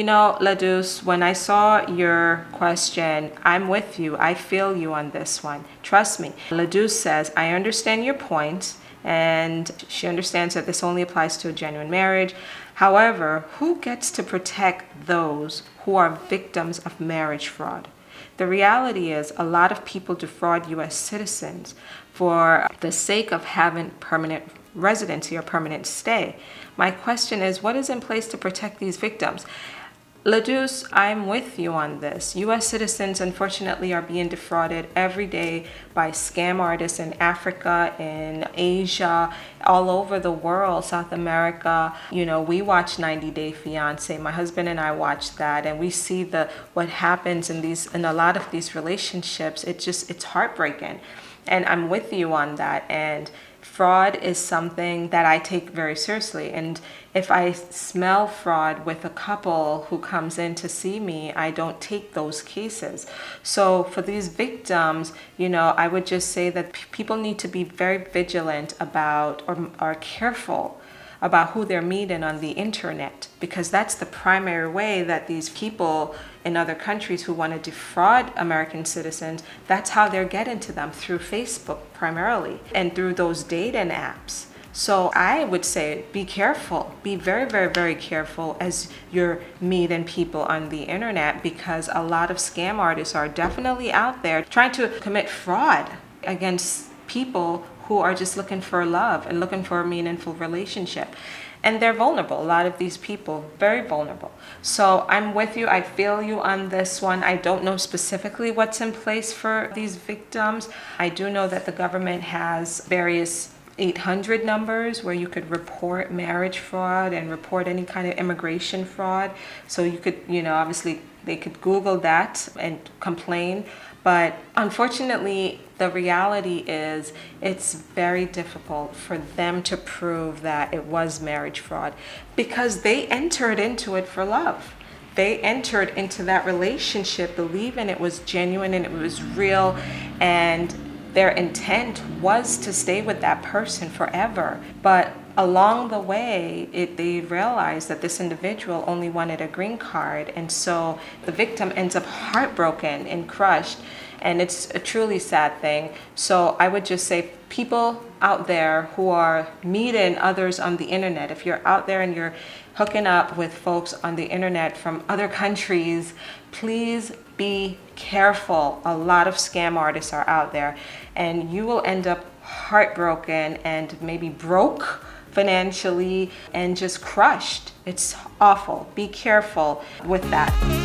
Ladus, when I saw your question, I'm with you. I feel you on this one. Trust me. Ladus says, I understand your point, and she understands that this only applies to a genuine marriage. However, who gets to protect those who are victims of marriage fraud? The reality is a lot of people defraud U.S. citizens for the sake of having permanent residency or permanent stay. My question is, what is in place to protect these victims? Ladus, I'm with you on this. U.S. citizens, unfortunately, are being defrauded every day by scam artists in Africa, in Asia, all over the world, South America. We watch 90 Day Fiancé. My husband and I watch that, and we see what happens in a lot of these relationships. It's heartbreaking. And I'm with you on that. And fraud is something that I take very seriously. And if I smell fraud with a couple who comes in to see me, I don't take those cases. So for these victims, I would just say that people need to be very vigilant about or are careful about who they're meeting on the internet, because that's the primary way that these people in other countries who want to defraud American citizens, that's how they're getting to them, through Facebook primarily and through those dating apps. So I would say be careful, be very, very, very careful as you're meeting people on the internet, because a lot of scam artists are definitely out there trying to commit fraud against people who are just looking for love and looking for a meaningful relationship. And they're vulnerable. A lot of these people, very vulnerable. So I'm with you. I feel you on this one. I don't know specifically what's in place for these victims. I do know that the government has various 800 numbers where you could report marriage fraud and report any kind of immigration fraud. So you could, obviously they could Google that and complain. But unfortunately, the reality is it's very difficult for them to prove that it was marriage fraud, because they entered into it for love. They entered into that relationship believing it was genuine and it was real, and their intent was to stay with that person forever. But along the way, they realized that this individual only wanted a green card, and so the victim ends up heartbroken and crushed, and it's a truly sad thing. So I would just say, people out there who are meeting others on the internet, if you're out there and you're hooking up with folks on the internet from other countries, please be careful. A lot of scam artists are out there, and you will end up heartbroken and maybe broke financially and just crushed. It's awful. Be careful with that.